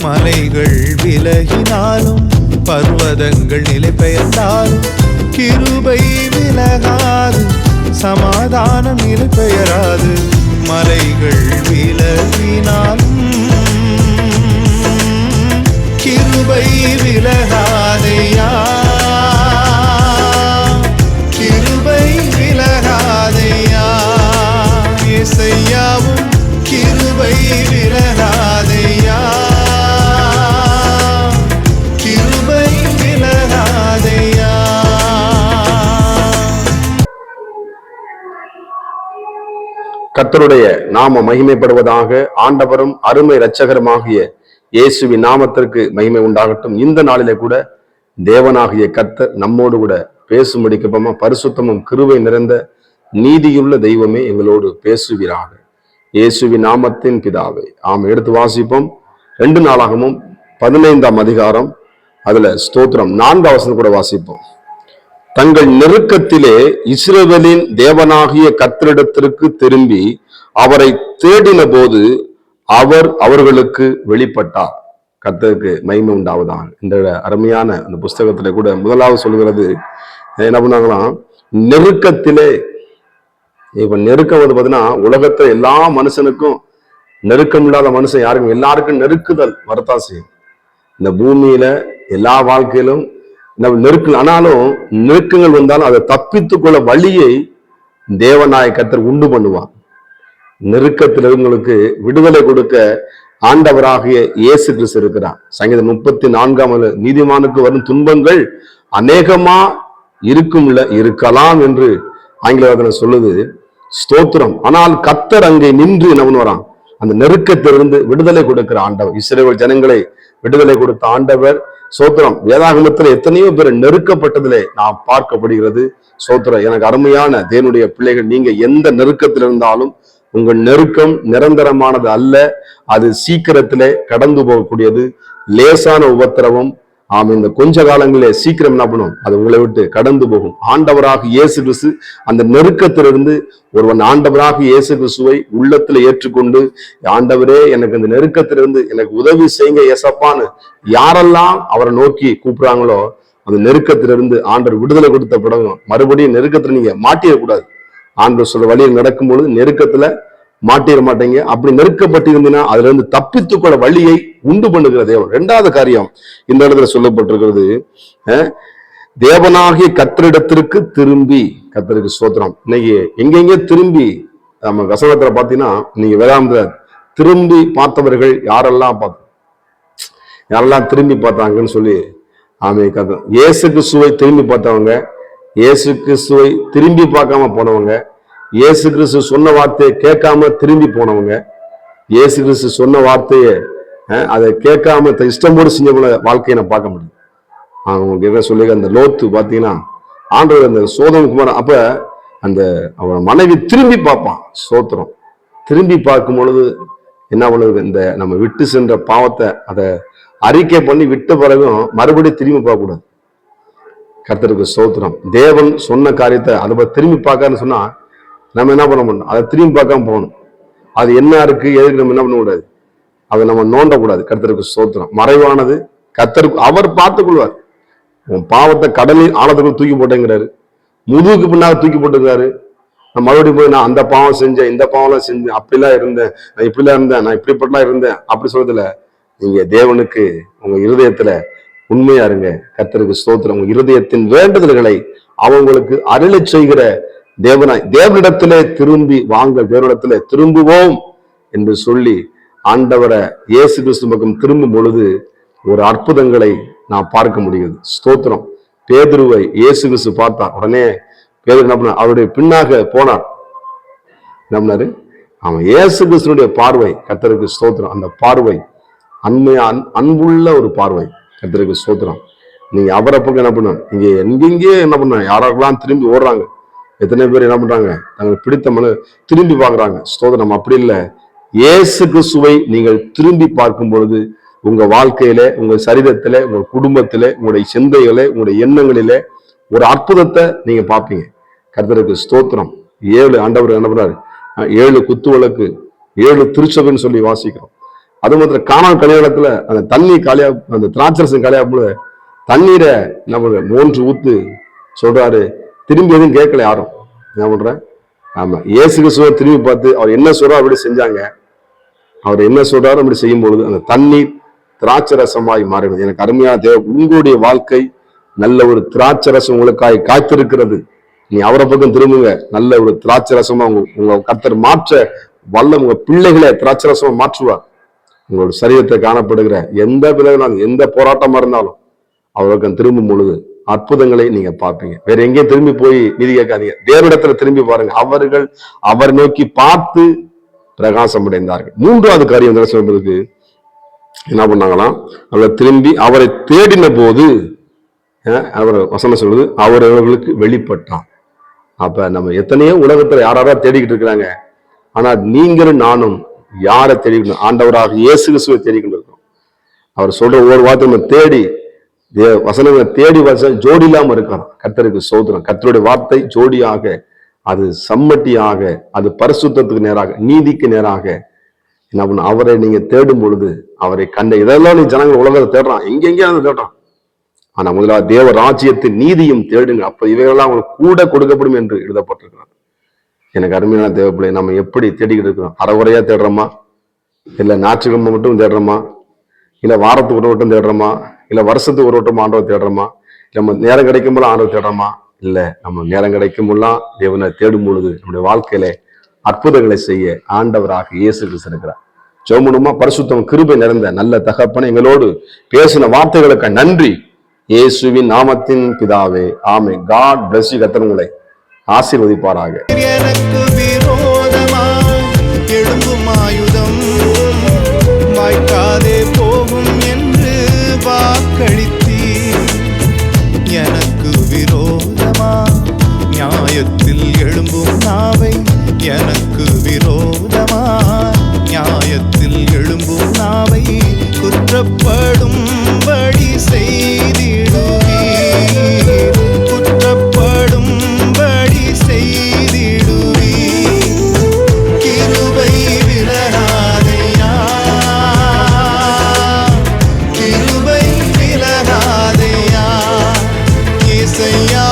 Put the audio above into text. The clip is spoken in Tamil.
மலைகள் விலகினாலும் பர்வதங்கள் நிலை பெயர்ந்தாலும் கிருபை விலகாது, சமாதானம் நிலை பெயராது. மலைகள் விலகினாலும் கிருபை விலகாதையா, கிருபை விலகாதையா. இசையாவும் கிருபை விலகாதையா, கிருபை விலகாதையா. கர்த்தருடைய நாம மகிமைப்படுவதாக. ஆண்டவரும் அருமை இரட்சகருமாகிய இயேசுவின் நாமத்திற்கு மகிமை உண்டாகட்டும். இந்த நாளிலே கூட தேவனாகிய கர்த்தர் நம்மோடு கூட பேசும்படிக்கு பரிசுத்தமும் கிருபை நிறைந்த நீதியுள்ள தெய்வமே எங்களோடு பேசுவீராக. இயேசுவின் நாமத்தின் பிதாவே ஆம். எடுத்து வாசிப்போம். 2 நாளாகமும் 15ஆம் அதிகாரம், அதுல ஸ்தோத்திரம் 4ஆம் வசனம் கூட வாசிப்போம். தங்கள் நெருக்கத்திலே இஸ்ரவேலின் தேவனாகிய கர்த்தரிடத்திற்கு திரும்பி அவரை தேடின போது அவர் அவர்களுக்கு வெளிப்பட்டார். கர்த்தருக்கு மகிமை உண்டாவதாக. இந்த அருமையான அந்த புஸ்தகத்துல கூட முதலாவது சொல்கிறது என்ன பண்ணாங்களாம், நெருக்கத்திலே. இப்ப நெருக்கம் வந்து பாத்தீங்கன்னா உலகத்துல எல்லா மனுஷனுக்கும் நெருக்கம் இல்லாத மனுஷன் யாருக்கும், எல்லாருக்கும் நெருக்குதல் வரத்தான் செய்யும். இந்த பூமியில எல்லா வாழ்க்கையிலும் ஆனாலும் நெருக்கங்கள் வந்தாலும் அதை தப்பித்துக்கொள்ள வழியை தேவனாய கர்த்தர் உண்டு பண்ணுவான். நெருக்கத்திலிருந்தவங்களுக்கு விடுதலை கொடுக்க ஆண்டவராகிய இயேசு கிறிஸ்து இருக்கிறார். சங்கீதம் 34 நீதிமானுக்கு வரும் துன்பங்கள் அநேகமா இருக்கலாம் என்று ஆங்கில சொல்லுது. ஸ்தோத்திரம். ஆனால் கர்த்தர் அங்கே நின்று என்ன பண்ணுவாராம், அந்த நெருக்கத்திலிருந்து விடுதலை கொடுக்கிற ஆண்டவர். இஸ்ரவேல் ஜனங்களை விடுதலை கொடுத்த ஆண்டவர். சோத்திரம். வேதாகமத்தில் எத்தனையோ பேர் நெருக்கப்பட்டதிலே நாம் பார்க்கப்படுகிறது. சோத்திரம். எனக்கு அருமையான தேவனுடைய பிள்ளைகள், நீங்க எந்த நெருக்கத்தில் இருந்தாலும் உங்கள் நெருக்கம் நிரந்தரமானது அல்ல. அது சீக்கிரத்திலே கடந்து போகக்கூடியது. லேசான உபத்திரவம் இந்த கொஞ்ச காலங்களே சீக்கிரம் என்ன பண்ணும், அது உங்களை விட்டு கடந்து போகும். ஆண்டவராக இயேசு கிறிஸ்து அந்த நெருக்கத்திலிருந்து ஒருவன் ஆண்டவராக இயேசு கிறிஸ்துவை உள்ளத்துல ஏற்றுக்கொண்டு, ஆண்டவரே எனக்கு இந்த நெருக்கத்திலிருந்து எனக்கு உதவி செய்யுங்க ஏசப்பான்னு யாரெல்லாம் அவரை நோக்கி கூப்பிடுறாங்களோ அந்த நெருக்கத்திலிருந்து ஆண்டவர் விடுதலை கொடுத்த படம். மறுபடியும் நெருக்கத்துல நீங்க மாட்டிடக்கூடாது. ஆண்டவர் சொல்ற வழியில் நடக்கும்பொழுது நெருக்கத்துல மாட்டிட மாட்டீங்க. அப்படி நெருக்கப்பட்டிருந்தீங்கன்னா அதுல இருந்து தப்பித்துக்கொள்ள வழியை உண்டு பண்ணுகிற தேவன். 2வது காரியம் இந்த இடத்துல சொல்லப்பட்டிருக்கிறது, தேவனாகிய கர்த்தரிடத்திற்கு திரும்பி. கர்த்தருக்கு ஸ்தோத்திரம். இன்னைக்கு எங்கெங்க திரும்பி நம்ம வசனத்துல பாத்தீங்கன்னா, நீங்க வேதாந்த திரும்பி பார்த்தவர்கள் யாரெல்லாம் திரும்பி பார்த்தாங்கன்னு சொல்லி இயேசு கிறிஸ்துவை திரும்பி பார்த்தவங்க, இயேசு கிறிஸ்துவை திரும்பி பார்க்காம போனவங்க, இயேசு கிறிஸ்து சொன்ன வார்த்தையை கேட்காம திரும்பி போனவங்க, இயேசு கிறிஸ்து சொன்ன வார்த்தையை அதை கேட்காம இஷ்டமோடு செஞ்சவங்கள வாழ்க்கையை நான் பார்க்க முடியும். அவங்களுக்கு என்ன சொல்லி அந்த லோத்து பார்த்தீங்கன்னா ஆண்டவர் அந்த சோதம் குமார், அப்ப அந்த அவன் மனைவி திரும்பி பார்ப்பான். சோத்திரம். திரும்பி பார்க்கும் பொழுது என்ன பண்ணுது, இந்த நம்ம விட்டு சென்ற பாவத்தை அதை அறிக்கை பண்ணி விட்ட பிறகும் மறுபடியும் திரும்பி பார்க்க கூடாது. கர்த்தருக்கு ஸ்தோத்திரம். தேவன் சொன்ன காரியத்தை அதை திரும்பி பார்க்கன்னு சொன்னா நம்ம என்ன பண்ண முடியும், அதை திரும்பி பார்க்காம போகணும். அது என்ன இருக்கு எதுக்கு நம்ம என்ன பண்ணக்கூடாது, அதை நம்ம நோண்டக்கூடாது. கர்த்தருக்கு ஸ்தோத்திரம். மறைவானது கர்த்தருக்கு அவர் பார்த்துக் கொள்வார். உன் பாவத்தை கடலில் ஆழத்துக்குள் தூக்கி போட்டேங்கிறாரு, முதுகுக்கு பின்னால தூக்கி போட்டுக்கிறாரு. நான் மறுபடியும் போய் நான் அந்த பாவம் செஞ்சேன், இந்த பாவம்லாம் செஞ்சேன், அப்படிலாம் இருந்தேன், நான் இப்படிலாம் இருந்தேன், நான் இப்படிப்பட்டலாம் இருந்தேன் அப்படி சொல்றதுல நீங்க தேவனுக்கு உங்க இருதயத்துல உண்மையா இருங்க. கர்த்தருக்கு ஸ்தோத்திரம். உங்க இருதயத்தின் வேண்டுதல்களை அவங்களுக்கு அருளச் செய்கிற தேவனாய் தேவனிடத்திலே திரும்பி வாங்க, தேவனிடத்திலே திரும்புவோம் என்று சொல்லி ஆண்டவரை இயேசு கிறிஸ்து பக்கம் திரும்பும் பொழுது ஒரு அற்புதங்களை நான் பார்க்க முடியுது. ஸ்தோத்திரம். பேதுருவை இயேசு கிறிஸ்து பார்த்தார். உடனே பேதுரு என்ன பண்ணார், அவருடைய பின்னாக போனார். என்ன பண்ணாரு, அவன் இயேசு கிறிஸ்துனுடைய பார்வை. கர்த்தருக்கு ஸ்தோத்திரம். அந்த பார்வை அன்புள்ள ஒரு பார்வை. கர்த்தருக்கு ஸ்தோத்திரம். நீங்க அவரை பக்கம் என்ன பண்ண, நீங்க எங்கெங்கே என்ன பண்ண, யாரெல்லாம் திரும்பி ஓடுறாங்க, எத்தனை பேர் என்ன பண்றாங்க, தங்களுக்கு பிடித்த மனு திரும்பி பார்க்கறாங்க. ஸ்தோத்திரம். அப்படி இல்லை, இயேசு கிறிஸ்துவை நீங்கள் திரும்பி பார்க்கும் பொழுது உங்க வாழ்க்கையில, உங்க சரீரத்தில, உங்க குடும்பத்தில, உங்களுடைய சிந்தைகளே, உங்களுடைய எண்ணங்களிலே ஒரு அற்புதத்தை நீங்க பார்ப்பீங்க. கர்த்தருக்கு ஸ்தோத்திரம். 7 ஆண்டவர் என்ன பண்றாரு, 7 குத்து விளக்கு 7 திருச்சபைன்னு சொல்லி வாசிக்கிறோம். அது மாத்திரம் காணாமல் கல்யாணத்துல அந்த தண்ணி காலியா, அந்த திராட்சரசம் காலியா போல தண்ணீரை நம்ம 3 ஊத்து சொல்றாரு. திரும்பி எதுவும் கேட்கல யாரும். என்ன பண்றேன்? ஆமா, இயேசு கிறிஸ்துவ திரும்பி பார்த்து அவர் என்ன சொல்றாரு அப்படி செஞ்சாங்க. அவர் என்ன சொல்றாரு அப்படி செய்யும் பொழுது அந்த தண்ணீர் திராட்சரசமாய் மாறினது. எனக்கு அருமையான தேவ, உங்களுடைய வாழ்க்கை நல்ல ஒரு திராட்சரசம் உங்களுக்காய் காத்திருக்கிறது. நீ அவரை பக்கம் திரும்புங்க. நல்ல ஒரு திராட்சரசமா உங்க கர்த்தர் மாற்ற வல்ல உங்க பிள்ளைகளை திராட்சரசமா மாற்றுவார். உங்களோட சரீரத்தை காணப்படுகிற எந்த விலகினாலும் எந்த போராட்டமா இருந்தாலும் அவருக்கு திரும்பும் பொழுது அற்புதங்களை நீங்க பார்ப்பீங்க. வேற எங்கேயும் திரும்பி போய் நிதி கேட்காதீங்க. தேவனிடத்துல திரும்பி பாருங்க. அவர்கள் அவர் நோக்கி பார்த்து பிரகாசம் அடைந்தார்கள். 3வது காரியம் சொல்றதுக்கு என்ன பண்ணாங்களாம்? அவர் திரும்பி அவரை தேடின போது அவர் வசனம் சொல்லுது, அவர் அவர்களுக்கு வெளிப்பட்டான். அப்ப நம்ம எத்தனையோ உலகத்துல யாராரா தேடிக்கிட்டு இருக்கிறாங்க. ஆனா நீங்களும் நானும் யாரை தேடிக்கணும்? ஆண்டவராக இயேசு கிறிஸ்துவை தேடிக்கிட்டு இருக்கோம். அவர் சொல்ற ஒவ்வொரு வார்த்தை நம்ம தேடி வசனங்களை தேடி ஜோடி இல்லாம இருக்கலாம். கர்த்தருக்கு சோதனம். கர்த்தருடைய வார்த்தை ஜோடியாக, அது சம்மட்டியாக, அது பரிசுத்தத்துக்கு நேராக, நீதிக்கு நேராக என்ன பண்ண அவரை நீங்க தேடும் பொழுது அவரை கண்ட இதெல்லாம் நீ ஜனங்கள் உலகத்தை தேடுறான், எங்கெங்கேயாவது தேடுறான். ஆனா முதலாவது தேவ ராஜ்யத்தின் நீதியும் தேடுங்க, அப்ப இவைகள்லாம் அவங்களுக்கு கூட கொடுக்கப்படும் என்று எழுதப்பட்டிருக்கிறார். எனக்கு அருமையான தேவப்பிள்ளை, நம்ம எப்படி தேடிக்கிட்டு இருக்கிறோம்? அறகுறையா தேடுறோமா? இல்ல ஞாயிற்றுக்கிழமை மட்டும் தேடுறோமா? இல்ல வாரத்துக்கு ஒரு வட்டம் தேடுறோமா? இல்ல வருஷத்துக்கு ஒரு வட்டம் ஆண்டவர் தேடுறோமா? நம்ம நேரம் கிடைக்கும் போல ஆண்டவர் தேடுறோமா? இல்ல, நம்ம நேரம் கிடைக்கும் போலாம் தேவனை தேடும் பொழுது நம்முடைய வாழ்க்கையில அற்புதங்களை செய்ய ஆண்டவராக இயேசு கிறிஸ்து இருக்கிறார். ஜெபமுமா. பரிசுத்தம் கிருபை நிறைந்த நல்ல தகப்பனே, எங்களோடு பேசின வார்த்தைகளுக்கு நன்றி. இயேசுவின் நாமத்தின் பிதாவே, ஆமென். God bless you. கர்த்தர் உங்களை ஆசீர்வதிப்பாராக. எனக்கு விரோதமாய் எழும்பும் ஆயுதம் வாய்க்காதே போகும் என்று வாக்களித்தீர். எனக்கு விரோதமாய் நியாயத்தில் எழும்பும் நாவை, எனக்கு விரோதமாய் நியாயத்தில் எழும்பும் நாவை குற்றப்படும்படி செய்திடுவீர். குற்றப்படும்படி செய்திடுவீர். கிருபை விலகாதையா, கிருபை விலகாதையா, இசையா